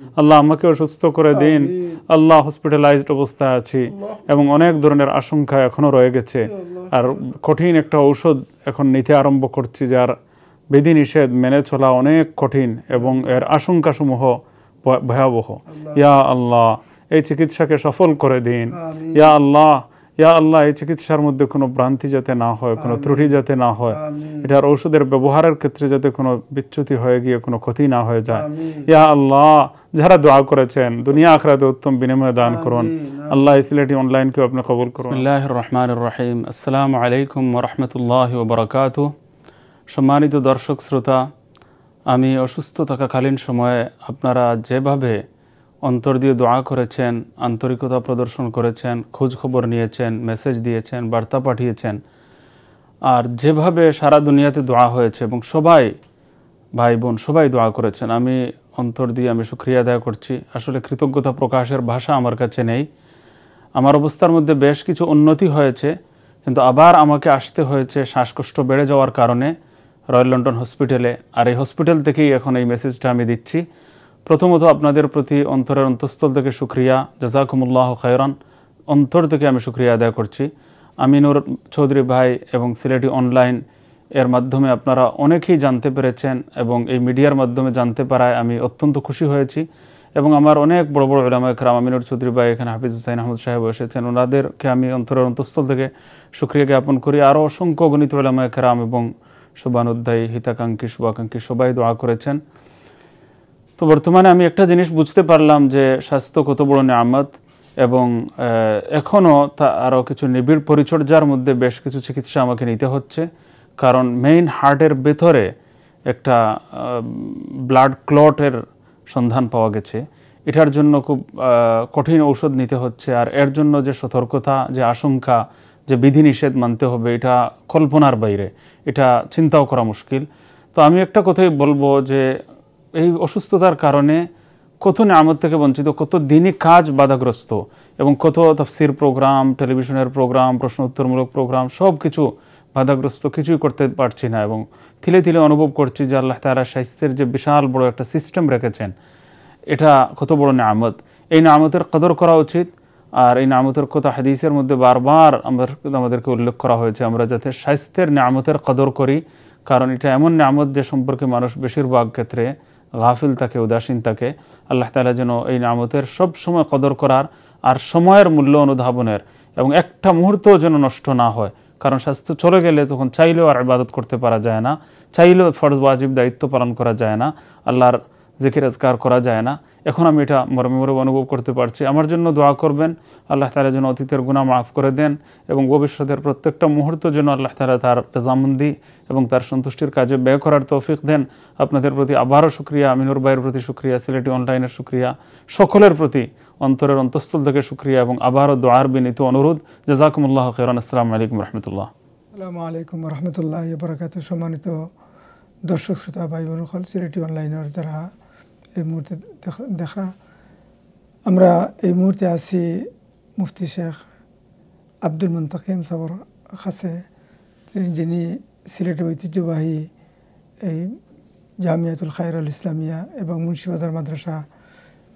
আল্লাহ আমাকেও সুস্থ করে দিন। আল্লাহ হসপিটালাইজড অবস্থায় আছি এবং অনেক ধরনের আশঙ্কা এখনো রয়ে গেছে, আর কঠিন একটা ঔষধ এখন নিতে আরম্ভ করছি যার বিধিনিষেধ মেনে চলা অনেক কঠিন এবং এর আশঙ্কাসমূহ ভয়াবহ। ইয়া আল্লাহ এই চিকিৎসাকে সফল করে দিন। ইয়া আল্লাহ, ইয়া আল্লাহ এই চিকিৎসার মধ্যে কোনো ভ্রান্তি যাতে না হয়, কোনো ত্রুটি যাতে না হয়, এটার ঔষধের ব্যবহারের ক্ষেত্রে যাতে কোনো বিচ্যুতি হয়ে গিয়ে কোনো ক্ষতি না হয়ে যায়। ইয়া আল্লাহ যারা দোয়া করেছেন দুনিয়া আখিরাতে উত্তম বিনিময় দান করুন। আল্লাহ সিলেটি অনলাইনকেও আপনি কবুল করুন। বিসমিল্লাহির রহমানির রহিম। আসসালামু আলাইকুম ওয়া রাহমাতুল্লাহি ওয়া বারাকাতুহু। সম্মানিত দর্শক শ্রোতা, আমি অসুস্থ থাকাকালীন সময়ে আপনারা যেভাবে অন্তর দিয়ে দোয়া করেছেন, আন্তরিকতা প্রদর্শন করেছেন, খোঁজ খবর নিয়েছেন, মেসেজ দিয়েছেন, বার্তা পাঠিয়েছেন, আর যেভাবে সারা দুনিয়াতে দোয়া হয়েছে এবং সবাই ভাই বোন সবাই দোয়া করেছেন, আমি অন্তর দিয়ে আমি শুকরিয়া আদায় করছি। আসলে কৃতজ্ঞতা প্রকাশের ভাষা আমার কাছে নেই। আমার অবস্থার মধ্যে বেশ কিছু উন্নতি হয়েছে, কিন্তু আবার আমাকে আসতে হয়েছে শ্বাসকষ্ট বেড়ে যাওয়ার কারণে রয়্যাল লন্ডন হসপিটালে। আর এই হসপিটাল থেকেই এখন এই মেসেজটা আমি দিচ্ছি। প্রথমত আপনাদের প্রতি অন্তরের অন্তঃস্থল থেকে শুকরিয়া, জাযাকুমুল্লাহু খায়রান। অন্তর থেকে আমি শুকরিয়া আদায় করছি। আমিনুর চৌধুরী ভাই এবং সিলেটি অনলাইন এর মাধ্যমে আপনারা অনেকেই জানতে পেরেছেন এবং এই মিডিয়ার মাধ্যমে জানতে পারায় আমি অত্যন্ত খুশি হয়েছি। এবং আমার অনেক বড় বড় উলামা ইকরাম, আমিনুর চৌধুরী ভাই, এখানে হাফিজ হুসাইন আহমদ সাহেব এসেছেন, ওনাদেরকে আমি অন্তরের অন্তঃস্থল থেকে শুকরিয়া জ্ঞাপন করি। আরও অসংখ্য গণিত উলামা ইকরাম এবং শুভানুধ্যায়ী, হিতাকাঙ্ক্ষী, শুভাকাঙ্ক্ষী সবাই দোয়া করেছেন। তো বর্তমানে আমি একটা জিনিস বুঝতে পারলাম যে স্বাস্থ্য কত বড় নিয়ামত, এবং এখনও তা আরও কিছু নিবিড় পরিচর্যার মধ্যে বেশ কিছু চিকিৎসা আমাকে নিতে হচ্ছে। কারণ মেইন হার্টের ভেতরে একটা ব্লাড ক্লটের সন্ধান পাওয়া গেছে। এটার জন্য খুব কঠিন ঔষধ নিতে হচ্ছে, আর এর জন্য যে সতর্কতা, যে আশঙ্কা, যে বিধিনিষেধ মানতে হবে, এটা কল্পনার বাইরে, এটা চিন্তাও করা মুশকিল। তো আমি একটা কথাই বলবো যে এই অসুস্থতার কারণে কত নিয়ামত থেকে বঞ্চিত, কত দিনই কাজ বাধাগ্রস্ত, এবং কত তাফসির প্রোগ্রাম, টেলিভিশনের প্রোগ্রাম, প্রশ্ন উত্তরমূলক প্রোগ্রাম, সব কিছু বাধাগ্রস্ত, কিছুই করতে পারছি না। এবং ধীরে ধীরে অনুভব করছি যে আল্লাহ তাআলা স্বাস্থ্যের যে বিশাল বড় একটা সিস্টেম রেখেছেন, এটা কত বড় নিয়ামত। এই নিয়ামতের কদর করা উচিত। আর এই নিয়ামতের কথা হাদিসের মধ্যে বারবার আমাদেরকে উল্লেখ করা হয়েছে, আমরা যাতে স্বাস্থ্যের নিয়ামতের কদর করি। কারণ এটা এমন নিয়ামত যে সম্পর্কে মানুষ বেশিরভাগ ক্ষেত্রে গাফিল থাকে, উদাসীন থাকে। আল্লাহ তাআলা যেন এই নিয়ামতের সব সময় কদর করার আর সময়ের মূল্য অনুধাবনের, এবং একটা মুহূর্তও যেন নষ্ট না হয়। কারণ স্বাস্থ্য চলে গেলে তখন চাইলেও আর ইবাদত করতে পারা যায় না, চাইলেও ফরজ ওয়াজিব দায়িত্ব পালন করা যায় না, আল্লাহর জিকির আজকার করা যায় না। এখন আমি এটা মর্মে মর্মে অনুভব করতে পারছি। আমার জন্য দোয়া করবেন, আল্লাহ তাআলা যেন অতীতের গুনাহ মাফ করে দেন এবং ভবিষ্যতের প্রত্যেকটা মুহূর্ত যেন আল্লাহ তাআলা তার রজামন্দি এবং তার সন্তুষ্টির কাজে ব্যয় করার তৌফিক দেন। আপনাদের প্রতি আবারও শুকরিয়া, আমিনুর ভাইয়ের প্রতি শুকরিয়া, সিলেটি অনলাইনের শুকরিয়া, সকলের প্রতি অন্তরের অন্তঃস্থল থেকে শুকরিয়া এবং আবারও দোয়ার বিনীত অনুরোধ। জাযাকুমুল্লাহু খায়রান। আসসালামু আলাইকুম রাহমাতুল্লাহ। আসসালামু আলাইকুম রাহমাতুল্লাহি ওয়া বারাকাতুহু। সম্মানিত দর্শক শ্রোতা ভাই বোন, সিলেটি অনলাইনের যারা এই মুহূর্তে দেখা, আমরা এই মুহূর্তে আছি মুফতি শেখ আব্দুল মুনতাকিম সাবর কাছে, যিনি সিলেটের ঐতিহ্যবাহী এই জামিয়াতুল খায়রুল ইসলামিয়া এবং মুন্সিবাজার মাদ্রাসা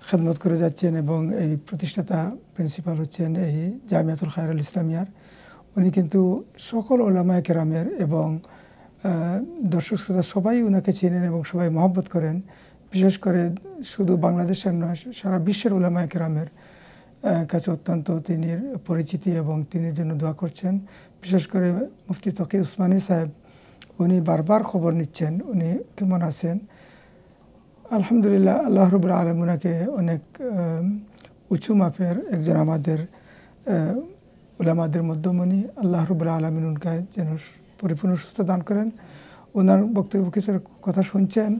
খেদমত করে যাচ্ছেন, এবং এই প্রতিষ্ঠাতা প্রিন্সিপাল হচ্ছেন এই জামিয়াতুল খায়রুল ইসলামিয়ার। উনি কিন্তু সকল ওলামায়ে কেরামের এবং দর্শক শ্রোতা সবাই ওনাকে চেনেন এবং সবাই মহব্বত করেন। বিশেষ করে শুধু বাংলাদেশের নয়, সারা বিশ্বের ওলামায়ে কেরামের কাছে অত্যন্ত তিনি পরিচিতি এবং তিনি জন্য দোয়া করছেন। বিশেষ করে মুফতি তকি উসমানী সাহেব, উনি বারবার খবর নিচ্ছেন উনি কেমন আছেন। আলহামদুলিল্লাহ, আল্লাহ রাব্বুল আলামিন ওনাকে অনেক উঁচু মাপের একজন আমাদের উলামাদের মধ্যমণি। আল্লাহ রাব্বুল আলামিন উনকে যেন পরিপূর্ণ সুস্থ দান করেন। ওনার বক্তব্য কিছু কথা শুনছেন,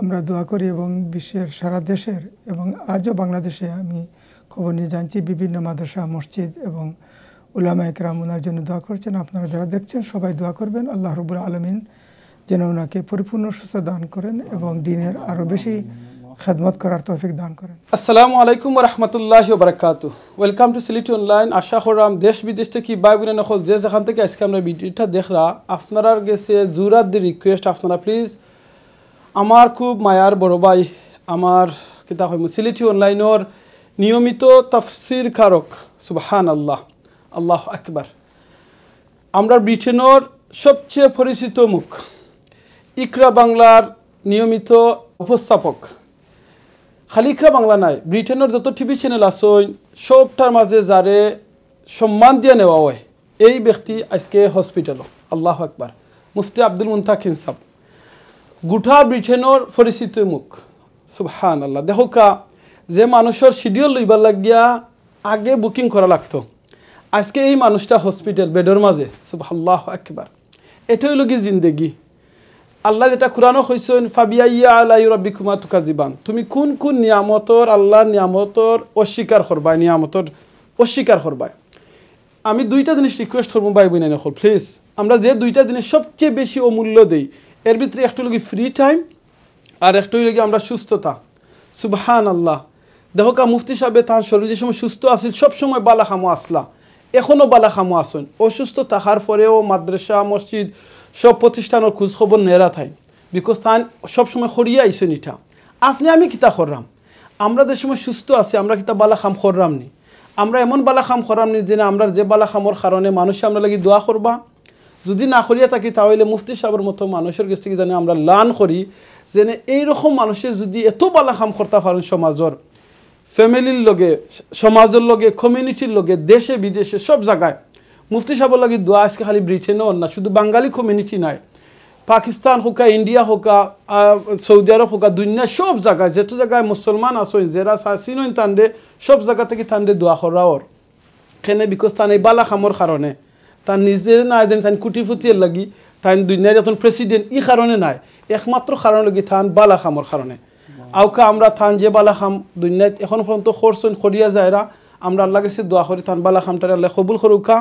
আমরা দোয়া করি এবং বিশ্বের সারা দেশের এবং আজও বাংলাদেশে আমি খবর নিয়ে জানছি বিভিন্ন মাদ্রাসা, মসজিদ এবং উলামায়ে কেরাম ওনার জন্য দোয়া করছেন। আপনারা যারা দেখছেন সবাই দোয়া করবেন, আল্লাহ রাব্বুল আলামিন যেন ওনাকে পরিপূর্ণ সুস্থ দান করেন এবং দিনের আরও বেশি খেদমত করার তৌফিক দান করেন। আসসালামু আলাইকুম ওয়া রাহমাতুল্লাহি ওয়া বারাকাতুহু। Welcome to Sylheti online. আশা করলাম দেশ বিদেশ থেকে ভাই বোন নকল যে যেখান থেকে আজকে আমরা ভিডিওটা দেখরা, আপনারা গেছে জুরাত দি রিকোয়েস্ট, আপনারা প্লিজ আমার খুব মায়ার বড় ভাই, আমার কিতা হয় সিলেটি অনলাইনের নিয়মিত তাফসির কারক সুবহানাল্লাহ আল্লাহু আকবার আমরা ব্রিটেনের সবচেয়ে পরিচিত মুখ ইকরা বাংলার নিয়মিত উপস্থাপক খালি ইকরা বাংলা নাই ব্রিটেনের যত টিভি চ্যানেল আছে সবটার মাঝে যারে সম্মান দিয়ে নেওয়া হয় এই ব্যক্তি আজকে হসপিটাল আল্লাহু আকবার মুফতি আব্দুল মুনতাকিন সাহেব গোটা ব্রিটেনের পরিচিত মুখ সুবহানাল্লাহ দেখো কা যে মানুষের শিডিউল লইবার লাগিয়া আগে বুকিং করা লাগতো আজকে এই মানুষটা হসপিটাল বেডের মাঝে সুবহানাল্লাহু আকবার এটা হইল কি জিন্দেগি আল্লাহ যেটা কোরআনও কইছেন ফাবিয়াইয়া আলাই রাব্বিকুমা তুকাজিবান তুমি কোন কোন নিয়ামতর আল্লাহর নিয়ামতর অস্বীকার করবা নিয়ামতর অস্বীকার করবা আমি দুইটা জিনিস রিকোয়েস্ট করবো ভাই বোন নকল প্লিজ আমরা যে দুইটা জিনিস সবচেয়ে বেশি অমূল্য দেই এর ভিতরে একটা হলো কি ফ্রি টাইম আর একটা হলো কি আমরা সুস্থতা সুবহানাল্লাহ দেখো কা মুফতি সাহেব তার শরীর যে সময় সুস্থ আছিল সব সময় বালা খামো আসলা এখনো বালা খামো আসুন অসুস্থ থাকার পরেও মাদ্রাসা মসজিদ সব প্রতিষ্ঠানের খোঁজ খবর নেরা থাই বিকজ তান সবসময় খরিয়া আইসেন ইটা আপনি আমি কিতা কররাম আমরা যে সময় সুস্থ আছি আমরা কিতা বালা খাম কররাম নি আমরা এমন বালা খাম কররাম নি যে আমরা যে বালা খামর কারণে মানুষ আমরা লাগি দোয়া করবা যদি না করিয়া থাকি তাহলে মুফতি সাহেবের মতো মানুষের কাছ থেকে জানি আমরা লান করি যে এইরকম মানুষের যদি এত বালা খাম করতে পারেন সমাজের ফ্যামিলির লগে সমাজের লগে কমিউনিটির লগে দেশে বিদেশে সব জায়গায় মুফতি সাহেবের লাগে দোয়া আজকে খালি ব্রিটেনও না শুধু বাঙালি কমিউনিটি নাই পাকিস্তান হোক ইন্ডিয়া হোক সৌদি আরব হোক দুনিয়া সব জায়গায় যেত জায়গায় মুসলমান আসেন যারা সাসিন তান্ডে সব জায়গা থেকে তান্ডে দোয়া করা ওর কেন বিকজ তান এই বালা খামর কারণে তার নিজের না দেন তান কুটি ফুটিয়ে লাগি তান দুনিয়ার যখন প্রেসিডেন্ট এই কারণে নাই একমাত্র কারণ লাগি থান বালা খামর কারণে আউকা আমরা থান যে বালা খাম দুনিয়াত এখন পর্যন্ত খরচন করিয়া যায়রা আমরা আল্লাহ কাছে দোয়া করি থান বালা খামটারে আল্লাহ কবুল করুকা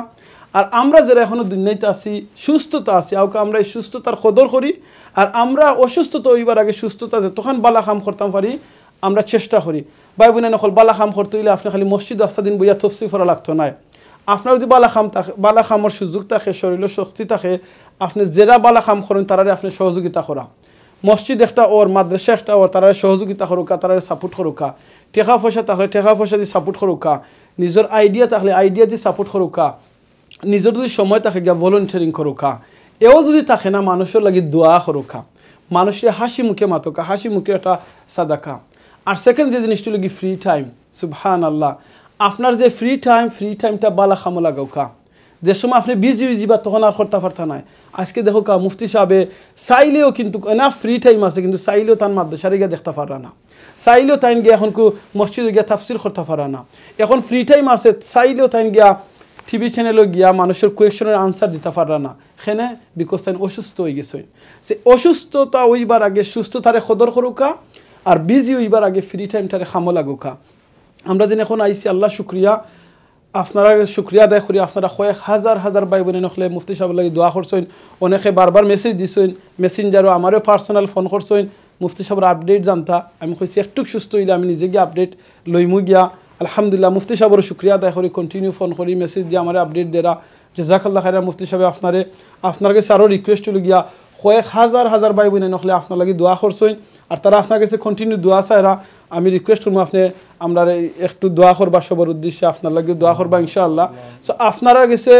আর আমরা যারা এখনো দুনিয়াতে আছি সুস্থতা আছি আউকা আমরা এই সুস্থতার কদর করি আর আমরা অসুস্থতা হইবার আগে সুস্থতা তখন বালা খাম করতাম পারি আমরা চেষ্টা করি ভাই বোনে নকল বালা খাম করতে হইলে আপনি খালি মসজিদ আস্তা দিন বইয়া তফসির করা লাগতো না আপনার যদি বালা খামর সুযোগ থাকে শরীরের শক্তি থাকে আপনি যারা বালা খাম করেন তারারে আপনি সহযোগিতা করা মসজিদ একটা ওর মাদ্রাসা একটা ওর তারা সহযোগিতা করুকা তারা সাপোর্ট করুকা টেকা পয়সা থাকলে টেকা পয়সা দিয়ে সাপোর্ট করুকা নিজের আইডিয়া থাকলে আইডিয়া দিয়ে সাপোর্ট করুকা নিজের যদি সময় থাকে গিয়া ভলেন্টিয়ারিং করুকা এও যদি থাকে না মানুষের লাগি দোয়া করুকা মানুষের হাসি মুখে মাতকা হাসি মুখে একটা সাদাকা আর সেকেন্ড যে জিনিসটি লাগি ফ্রি টাইম সুবহানাল্লাহ আপনার যে ফ্রি টাইমটা বালা খামো লাগাওকা যে সময় আপনি বিজি বা তখন আর করতে পারতা নাই আজকে দেখো কা মুফতি সাহেবে চাইলেও কিন্তু না ফ্রি টাইম আছে কিন্তু চাইলেও তার মাদ্রাসারে গিয়ে দেখতে পারা না চাইলেও তাইন গিয়া এখন মসজিদে গিয়া তাফসির করতে পারা না এখন ফ্রি টাইম আছে চাইলেও তাইন গিয়া টিভি চ্যানেলে গিয়া মানুষের কোয়েশনের আনসার দিতে পারা না সেনে বিকজ তাইন অসুস্থ হয়ে গেছে সে অসুস্থতা হইবার আগে সুস্থতারে কদর করুকা আর বিজি হইবার আগে ফ্রি টাইমটারে খামো লাগুকা আমরা যেন এখন আইসি আল্লাহ শুক্রিয়া আপনারা শুক্রিয়া আদায় করি আপনারা কয়েক হাজার হাজার ভাই বোনে নখলে মুফতি সাহেব লাগি দোয়া করছেন অনেকে বারবার মেসেজ দিছেন মেসেঞ্জারও আমারও পার্সোনাল ফোন করছেন মুফতি সাহেবের আপডেট জানতা আমি কইছি একটু সুস্থ হইলে আমি নিজে গিয়ে আপডেট লইমু গিয়া আলহামদুলিল্লাহ মুফতি সাহেবের শুক্রিয়া আদায় করি কন্টিনিউ ফোন করি মেসেজ দিয়ে আমার আপডেট দেরা জাযাকাল্লাহ খাইরা মুফতি সাহেব আপনার কাছে আরও রিকোয়েস্ট হলো গিয়া কয়েক হাজার হাজার ভাই বোনে নখলে আপনার লাগি দোয়া করছেন আর তারা আপনার কাছে কন্টিনিউ দোয়া চাইরা আমি রিকোয়েস্ট করবো আপনি আমরা একটু দোয়া করবা সবার উদ্দেশ্যে আপনার লাগে দোয়া করবা ইনশাআল্লাহ সো আপনারা গেছে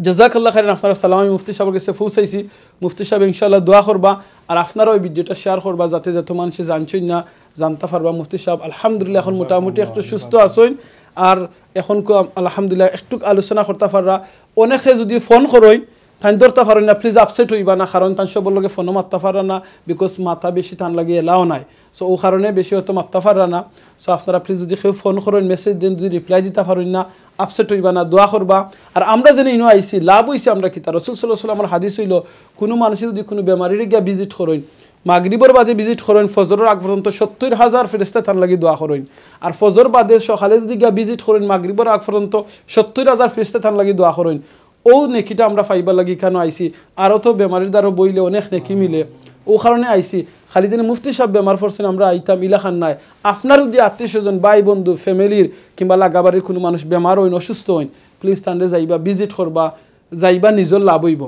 জাযাকাল্লাহ খাইরান আপনারা সালাম আমি মুফতি সাহেবের কাছে পৌঁছাইছি মুফতি সাহেব ইনশাআল্লাহ দোয়া করবা আর আপনারা ওই ভিডিওটা শেয়ার করবা যাতে যত মানুষ জানছেন না জানতে পারবা মুফতি সাহেব আলহামদুলিল্লাহ এখন মোটামুটি একটু সুস্থ আছেন আর এখন আলহামদুলিল্লাহ একটু আলোচনা করতে পাররা অনেকে যদি ফোন করেন তাই ধরতে পারেন না প্লিজ আপসেট হইবা না কারণ তান সবর লগে ফোনও মারতে পারা না বিকজ মাথা বেশি তান লাগে এলাও নাই সো ও কারণে বেশি হয়তো মারতে পারা না সো আপনারা প্লিজ যদি কেউ ফোন করেন মেসেজ দেন যদি রিপ্লাই দিতে পারেন না আপসেট হইবা না দোয়া করবা আর আমরা যেন ইনো আইসি লাভ হইছি আমরা কি তার রাসূল সাল্লাল্লাহু আলাইহি ওয়াসাল্লামের হাদিস হইল কোনো মানুষের যদি কোনো বেমারির গিয়া ভিজিট করেন মাগরিবের বাদে ভিজিট করেন ফজরের আগ পর্যন্ত ৭০,০০০ ফেরেশতা তার লাগি দোয়া করেন আর ফজর বাদে সকালে যদি গিয়া ভিজিট করেন মাগরিবের আগ পর্যন্ত ৭০,০০০ ফেরেশতা তার লাগি দোয়া করেন ও নেকিটা আমরা পাইবার লাগি কেন আইসি আরও তো বেমারির দ্বারা বইলে অনেক নেকি মিলে ও কারণে আইসি খালি দিনে মুফতি সাহেব বেমার পড়ছেন আমরা আইতাম ইলাখান নাই আপনার যদি আত্মীয় স্বজন ভাই বন্ধু ফ্যামিলির কিংবা লাগাবাড়ির কোনো মানুষ বেমার হইন অসুস্থ হইন প্লিজ তান্ডে যাইবা ভিজিট করবা যাইবা নিজের লাভ হইব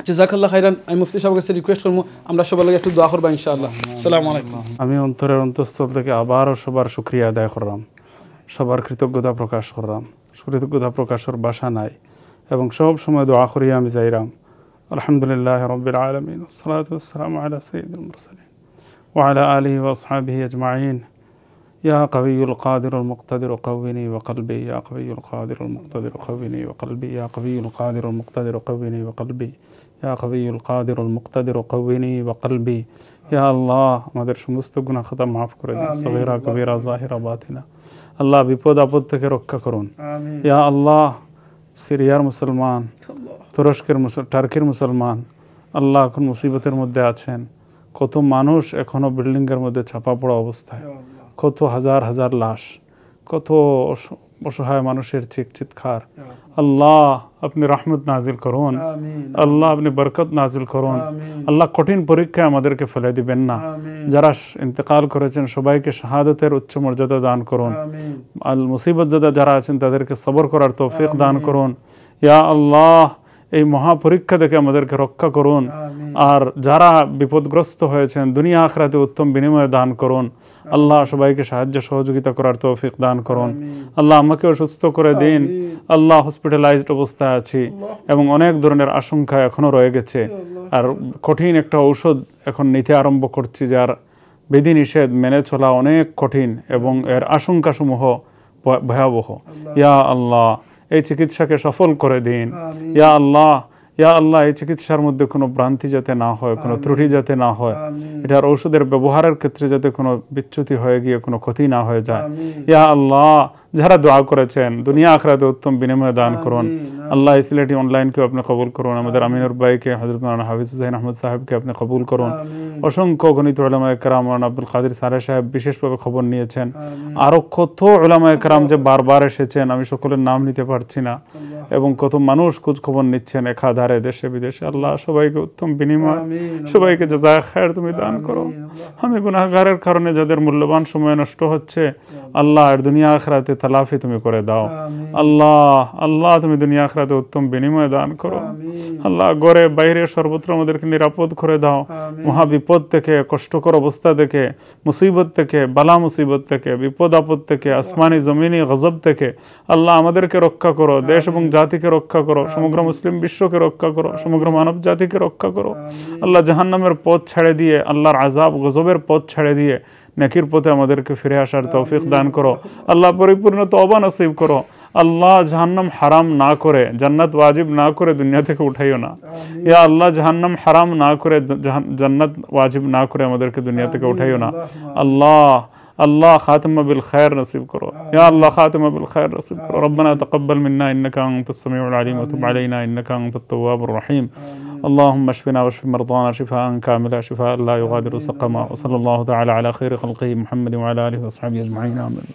জাযাকাল্লাহ খাইরান। আমি মুফতি সাহেবের কাছে রিকোয়েস্ট করবো আমরা সবার লাগে একটু দোয়া করবো ইনশাআল্লাহ। আসসালামু আলাইকুম। আমি অন্তরের অন্তঃস্থল থেকে আবারও সবার শুকরিয়া আদায় করলাম, সবার কৃতজ্ঞতা প্রকাশ করলাম। কৃতজ্ঞতা প্রকাশের ভাষা নাই এবং সব সময় দোয়া করিয়া আমি যাইরাম আলহামদুলিল্লাহ রাব্বিল আলামিন ওয়াসসালাতু ওয়াসসালামু আলা সাইয়্যিদিল মুরসালিন ওয়া আলা আলিহি ওয়া আসহাবিহি আজমাইন। يا قوي القادر المقتدر قوّني وقلبي يا قوي القادر المقتدر قوّني وقلبي يا قوي القادر المقتدر قوّني وقلبي يا قوي القادر المقتدر قوّني وقلبي يا الله আমাদের সমস্ত গুনাহ খাতা মাফ করে দিন, সগীরা কবীরা জাহিরা বাতিনা। আল্লাহ বিপদ আপদ থেকে রক্ষা করুন। ইয়া আল্লাহ সিরিয়ার মুসলমান, তুরস্কের টার্কির মুসলমান আল্লাহ এখন মুসিবতের মধ্যে আছেন। কত মানুষ এখনো বিল্ডিংয়ের মধ্যে চাপা পড়া অবস্থায়, কত হাজার হাজার লাশ, কত অসহায় মানুষের চিৎকার। আল্লাহ আপনি রহমত নাজিল করুন, আল্লাহ আপনি বরকত নাজিল করুন। আল্লাহ কঠিন পরীক্ষায় আমাদেরকে ফেলে দিবেন না। যারা ইন্তেকাল করেছেন সবাইকে শাহাদতের উচ্চ মর্যাদা দান করুন। আল মুসিবত যারা আছেন তাদেরকে সবর করার তৌফিক দান করুন। ইয়া আল্লাহ এই মহাপরীক্ষা থেকে আমাদেরকে রক্ষা করুন। আর যারা বিপদগ্রস্ত হয়েছেন দুনিয়া আখিরাতে উত্তম বিনিময় দান করুন। আল্লাহ সবাইকে সাহায্য সহযোগিতা করার তৌফিক দান করুন। আল্লাহ আমাকেও সুস্থ করে দিন। আল্লাহ হসপিটালাইজড অবস্থায় আছি এবং অনেক ধরনের আশঙ্কা এখনো রয়ে গেছে। আর কঠিন একটা ঔষধ এখন নিতে আরম্ভ করছি যার বিধিনিষেধ মেনে চলা অনেক কঠিন এবং এর আশঙ্কাসমূহ ভয়াবহ। ইয়া আল্লাহ এই চিকিৎসাকে সফল করে দিন। ইয়া আল্লাহ, ইয়া আল্লাহ এই চিকিৎসার মধ্যে কোনো ভ্রান্তি যাতে না হয়, কোনো ত্রুটি যাতে না হয়, এটার ঔষধের ব্যবহারের ক্ষেত্রে যাতে কোনো বিচ্যুতি হয়ে গিয়ে কোনো ক্ষতি না হয়ে যায়। ইয়া আল্লাহ যারা দোয়া করেছেন দুনিয়া আখিরাতে উত্তম বিনিময় দান করুন। আল্লাহ সিলেটি অনলাইনকেও আপনি কবুল করুন। আমাদের আমিনুর ভাইকে, হযরত মাওলানা হাফিজ হুসাইন আহমদ সাহেবকে আপনি কবুল করুন। অসংখ্য গণিত উলামায়ে কেরাম, মাওলানা আব্দুল কাদের সারে সাহেব বিশেষভাবে খবর নিয়েছেন। আরো কত উলামায়ে কেরাম যে বারবার এসেছেন, আমি সকলের নাম নিতে পারছি না, এবং কত মানুষ খোঁজ খবর নিচ্ছেন একাধারে দেশে বিদেশে। আল্লাহ সবাইকে উত্তম বিনিময়, সবাইকে জাযায়ে খায়ের তুমি দান করো। আমি গুনাহগারের কারণে যাদের মূল্যবান সময় নষ্ট হচ্ছে, আল্লাহ আর দুনিয়া আখিরাতে তালাফি তুমি করে দাও। আল্লাহ, আল্লাহ তুমি দুনিয়া আখিরাতে উত্তম বিনিময় দান করো। আল্লাহ ঘরে বাইরে সর্বত্র আমাদেরকে নিরাপদ করে দাও। মহা বিপদ থেকে, কষ্টকর অবস্থা থেকে, মুসিবত থেকে, বালা মুসিবত থেকে, বিপদ আপদ থেকে, আসমানি জমিনি গজব থেকে আল্লাহ আমাদেরকে রক্ষা করো। দেশ এবং জাতিকে রক্ষা করো। সমগ্র মুসলিম বিশ্বকে রক্ষা করো। সমগ্র মানব জাতিকে রক্ষা করো। আল্লাহ জাহান্নামের পথ ছেড়ে দিয়ে, আল্লাহর আযাব গজবের পথ ছেড়ে দিয়ে নেকির পথে আমাদেরকে ফিরে আসার তৌফিক দান করো। আল্লাহ পরিপূর্ণ তওবা নসিব করো। আল্লাহ জাহান্নাম হারাম না করে, জান্নাত ওয়াজিব না করে দুনিয়া থেকে উঠাইও না। ইয়া আল্লাহ জাহান্নাম হারাম না করে, জান্নাত ওয়াজিব না করে আমাদেরকে দুনিয়া থেকে উঠাইও না। আল্লাহ, আল্লাহ খাতিমা বিল খায়র নসিব করো। ইয়া আল্লাহ খাতিমা বিল খায়র নসিব করো। রব্বানা তাকাব্বাল মিন্না ইন্নাকা আনতাস সামিউল আলিম ওয়া তুব আলাইনা ইন্নাকা আনতাত তাওয়াবুর রহিম। اللهم اشفنا واشف مرضانا شفاء كاملا شفاء لا يغادر سقما وصلى الله تعالى على خير خلقه محمد وعلى اله وصحبه اجمعين آمين.